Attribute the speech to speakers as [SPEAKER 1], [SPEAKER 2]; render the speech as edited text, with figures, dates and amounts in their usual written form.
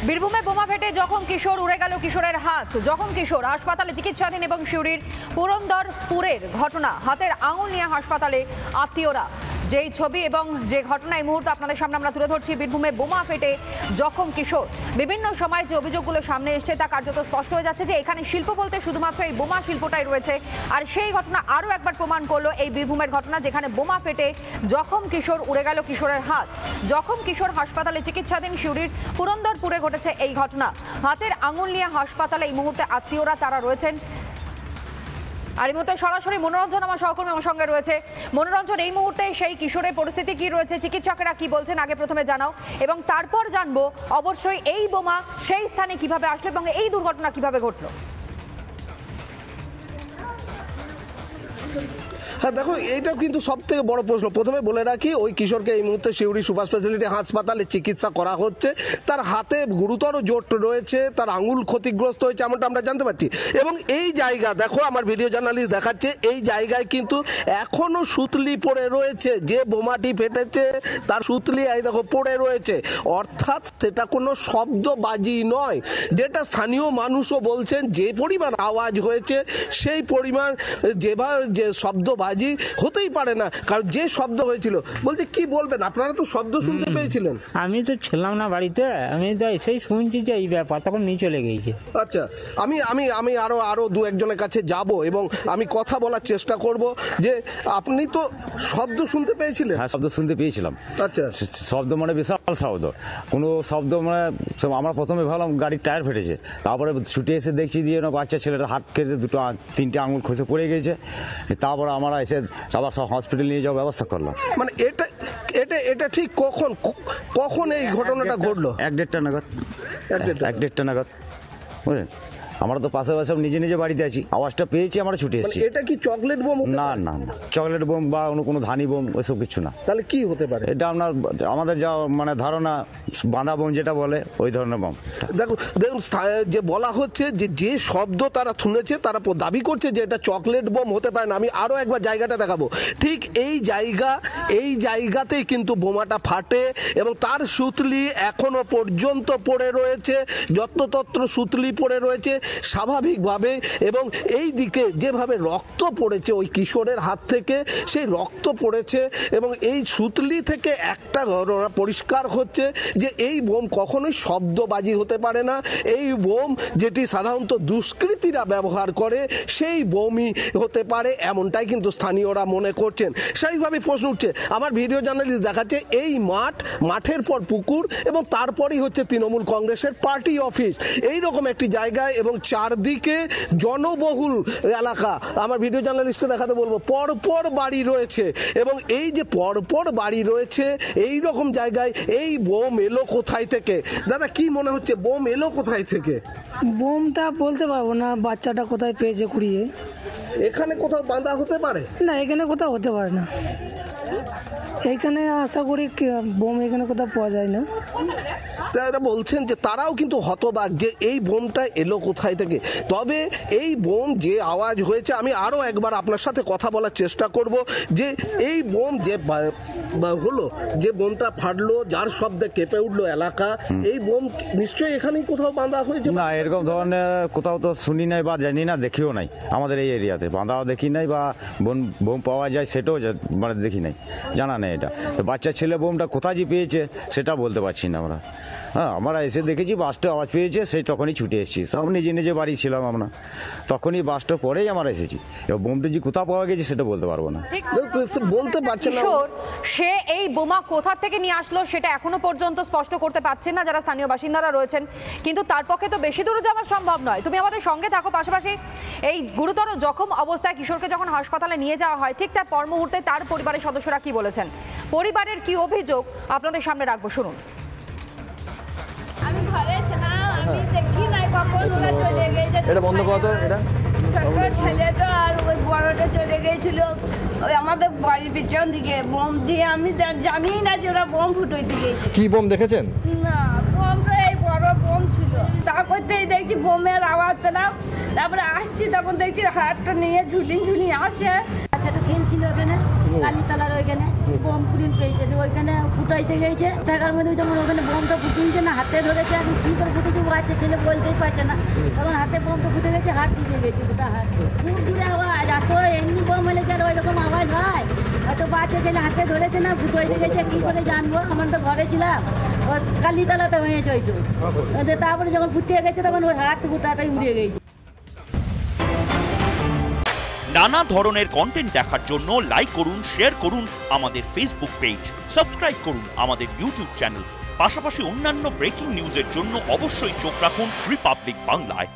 [SPEAKER 1] বীরভূমে বোমা ফেটে জখম কিশোর, উড়ে গেল কিশোরের হাত। জখম কিশোর হাসপাতালে চিকিৎসাধীন এবং সিউড়ির পুরন্দরপুরের ঘটনা, হাতের আঙুল নিয়ে হাসপাতালে আত্মীয়রা। যেই ছবি এবং যে ঘটনা এই মুহূর্তে আপনাদের সামনে আমরা তুলে ধরছি, বীরভূমে বোমা ফেটে জখম কিশোর। বিভিন্ন সময় যে অভিযোগগুলো সামনে এসছে তা কার্যত স্পষ্ট হয়ে যাচ্ছে যে এখানে শিল্প বলতে শুধুমাত্র এই বোমা শিল্পটাই রয়েছে। আর সেই ঘটনা আরও একবার প্রমাণ করলো এই বীরভূমের ঘটনা, যেখানে বোমা ফেটে জখম কিশোর, উড়ে গেল কিশোরের হাত। জখম কিশোর হাসপাতালে চিকিৎসাধীন, সিউড়ির পুরন্দরপুরে ঘটেছে এই ঘটনা। হাতের আঙুল নিয়ে হাসপাতালে এই মুহূর্তে আত্মীয়রা তারা রয়েছেন। আর এই মুহূর্তে সরাসরি মনোরঞ্জন আমার সহকর্মী আমার সঙ্গে রয়েছে। মনোরঞ্জন, এই মুহূর্তে সেই কিশোরের পরিস্থিতি কি রয়েছে, চিকিৎসকেরা কি বলছেন আগে প্রথমে জানাও, এবং তারপর জানবো অবশ্যই এই বোমা সেই স্থানে কিভাবে আসলো এবং এই দুর্ঘটনা কিভাবে ঘটলো।
[SPEAKER 2] হ্যাঁ দেখো, এইটাও কিন্তু সব থেকে বড় প্রশ্ন। প্রথমে বলে রাখি, ওই কিশোরকে এই মুহূর্তে সিউড়ি সুপার স্পেশালিটি হাসপাতালে চিকিৎসা করা হচ্ছে। তার হাতে গুরুতর চোট রয়েছে, তার আঙুল ক্ষতিগ্রস্ত হয়েছে এমনটা আমরা জানতে পারছি। এবং এই জায়গা দেখো, আমার ভিডিও জার্নালিস্ট দেখাচ্ছে, এই জায়গায় কিন্তু এখনো সুতলি পড়ে রয়েছে। যে বোমাটি ফেটেছে তার সুতলি এই দেখো পড়ে রয়েছে, অর্থাৎ সেটা কোনো শব্দবাজি নয়। যেটা স্থানীয় মানুষও বলছেন, যে পরিমাণ আওয়াজ হয়েছে সেই পরিমাণ যে শব্দবাজি হতেই পারে না, কারণ যে শব্দ হয়েছিল। বলতে কি বলবেন, আপনারা তো শব্দ শুনতে পেয়েছিলেন?
[SPEAKER 3] আমি তো ছিলাম না বাড়িতে, আমি তো এসেই শুনছি যে এই ব্যাপার, তখন নিয়ে চলে গিয়েছে।
[SPEAKER 2] আচ্ছা, আমি আমি আমি আরো দু একজনের কাছে যাব এবং আমি কথা বলার চেষ্টা করব। যে আপনি তো শব্দ শুনতে পেয়েছিলেন?
[SPEAKER 4] হ্যাঁ, শব্দ শুনতে পেয়েছিলাম।
[SPEAKER 2] আচ্ছা,
[SPEAKER 4] শব্দ মানে বিশাল শব্দ, কোনো শব্দ মানে আমরা প্রথমে ভাবলাম গাড়ির টায়ার ফেটেছে, তারপরে ছুটে এসে দেখছি যে বাচ্চা ছেলেটা হাত কেটে তিনটে আঙুল খসে পড়ে গিয়েছে। তারপরে আমরা এসে আবার সব হসপিটাল নিয়ে যাওয়ার ব্যবস্থা করলাম।
[SPEAKER 2] মানে এটা এটা এটা ঠিক কখন এই ঘটনাটা ঘটলো?
[SPEAKER 4] 1-1:30 নাগাদ। 1-1:30 নাগাদ, বুঝলেন? আমরা তো পাশে নিজে নিজে বাড়িতে আছি, আওয়াজটা পেয়েছি, আমরা ছুটে এসেছি।
[SPEAKER 2] এটা কি চকলেট বোম?
[SPEAKER 4] না না না, চকলেট বোম বা কোনো ধানি বোম ওইসব কিছু না।
[SPEAKER 2] তাহলে কি হতে পারে? এটা
[SPEAKER 4] আমাদের যা মানে ধারণা, বাঁধা বোম যেটা বলে ওই ধরনের বোম।
[SPEAKER 2] দেখুন যে বলা হচ্ছে যে শব্দ তারা শুনেছে, তারা দাবি করছে যে এটা চকলেট বোম হতে পারে না। আমি আরো একবার জায়গাটা দেখাবো। ঠিক এই জায়গাতেই কিন্তু বোমাটা ফাটে এবং তার সুতলি এখনো পর্যন্ত পড়ে রয়েছে, যত্রতত্র সুতলি পড়ে রয়েছে স্বাভাবিকভাবে। এবং এই দিকে যেভাবে রক্ত পড়েছে ওই কিশোরের হাত থেকে, সেই রক্ত পড়েছে এবং এই সুতলি থেকে একটা ঘটনা পরিষ্কার হচ্ছে যে এই বোম কখনোই শব্দবাজি হতে পারে না। এই বোম যেটি সাধারণত দুষ্কৃতীরা ব্যবহার করে সেই বোমই হতে পারে, এমনটাই কিন্তু স্থানীয়রা মনে করছেন। সেইভাবে প্রশ্ন উঠছে, আমার ভিডিও জার্নালিস্ট দেখাচ্ছে এই মাঠের পর পুকুর এবং তারপরই হচ্ছে তৃণমূল কংগ্রেসের পার্টি অফিস, এইরকম একটি জায়গায় এবং চারদিকে জনবহুল এলাকা। আমার ভিডিও জার্নালিস্টকে দেখাতে বলবো, পরপর বাড়ি রয়েছে এবং এই যে পরপর বাড়ি রয়েছে এই রকম জায়গায় এই বোম এলো কোথায় থেকে? দাদা, কি মনে হচ্ছে বোম এলো কোথায় থেকে?
[SPEAKER 5] বোমটা বলতে পারবো না, বাচ্চাটা কোথায় পেয়েছে কুড়িয়ে।
[SPEAKER 2] এখানে কোথাও বাঁধা হতে পারে
[SPEAKER 5] না, এখানে কোথাও হতে পারে না। এইখানে আশা করি বোম এখানে কোথাও পাওয়া যায় না।
[SPEAKER 2] এরা বলছেন যে তারাও কিন্তু হতবাক যে এই বোমটা এলো কোথায় থেকে। তবে এই বোম যে আওয়াজ হয়েছে, আমি আরও একবার আপনার সাথে কথা বলার চেষ্টা করব যে এই বোম যে হলো, যে বোমটা ফাটলো, যার শব্দে কেঁপে উঠলো এলাকা, এই বোম নিশ্চয়ই এখানেই কোথাও বাঁধা হয়েছে।
[SPEAKER 4] না, এরকম ধরনের কোথাও তো শুনি নাই বা জানি না, দেখিও নাই। আমাদের এই এরিয়াতে বাঁধাও দেখি নাই, বা বোম পাওয়া যায় সেটাও মানে দেখি নাই, জানা নেই। এটা তো বাচ্চা ছেলে বোমটা কোথায় যে পেয়েছে সেটা বলতে পারছি না আমরা। হ্যাঁ, আমরা এসে দেখেছি বাসটা আওয়াজ পেয়েছে, সেই তখনই ছুটে এসেছি। সব নিজে নিজে বাড়ি ছিলাম আমরা, তখনই বাসটা পরেই আমরা এসেছি। এবার বোমটা যে কোথাও পাওয়া গেছে সেটা বলতে পারবো না,
[SPEAKER 2] বলতে পারছে না।
[SPEAKER 1] সে এই বোমা কোথা থেকে নিয়ে আসলো সেটা এখনো পর্যন্ত স্পষ্ট করতে পারছেন না যারা স্থানীয় বাসিন্দারা রয়েছেন, কিন্তু তার পক্ষে তো বেশি দূর যাওয়া সম্ভব নয়। তুমি আমাদের সঙ্গে থাকো। পাশাপাশি এই গুরুতর জখম অবস্থায় কিশোরকে যখন হাসপাতালে নিয়ে যাওয়া হয়, ঠিক তার পর মুহূর্তে তার পরিবারের সদস্যরা কি বলেছেন, পরিবারের কি অভিযোগ আপনাদের সামনে রাখবো, শুনুন।
[SPEAKER 6] আমি ঘরে ছিলাম, আমি দেখি নাই কখন ওরা চলে গেছে।
[SPEAKER 7] এটা বন্ধ করো তো। এটা
[SPEAKER 6] ছোট ছেলেটা আর ওই বড়টা চলে গেছিল ওই আমাদের বাড়ির পিছন দিকে বোম দিয়ে। আমি জানি না যে ওরা বোম ফুটাইতে গেছে।
[SPEAKER 7] কি বোম দেখেছেন?
[SPEAKER 6] না, বোমটা এই বড় বোম ছিল। তারপরতেই দেখছি বোমের আওয়াজ পেলাম, তারপরে আসছি, তখন দেখছি হাতটা নিয়ে ঝুলিয়ে আসে। বাচ্চাটা কিনছিল ওখানে
[SPEAKER 7] কালীতলার ওইখানে বোম পুড়িন পেয়েছে, দিয়ে ওইখানে ফুটাইতে গেছে, থাকার মধ্যে যখন ওখানে বোমটা ফুটিয়েছে না, হাতে ধরেছে, এখন কী করে ফুটেছে বাচ্চা ছেলে বলতেই পারছে না, তখন হাতে বোমটা ফুটে গেছে, হাত টুটে গেছে, গোটা হাত খুব জোরে আওয়াজ। এত এমনি বোম হলে কি আর ওই রকম আওয়াজ হয়? হয়তো বাচ্চা ছেলে হাতে ধরেছে না, ফুটাইতে গেছে, কী করে জানবো? আমার তো ঘরে ছিলাম, ও কালীতলাতে হয়েছে ওইটু, তারপরে যখন ফুটিয়ে গেছে তখন ওর হাত গোটাটাই উড়ে গেছে।
[SPEAKER 8] নানা ধরনের কন্টেন্ট দেখার জন্য লাইক করুন, শেয়ার করুন আমাদের ফেসবুক পেজ, সাবস্ক্রাইব করুন আমাদের ইউটিউব চ্যানেল। পাশাপাশি অন্যান্য ব্রেকিং নিউজের জন্য অবশ্যই চোখ রাখুন রিপাবলিক বাংলায়।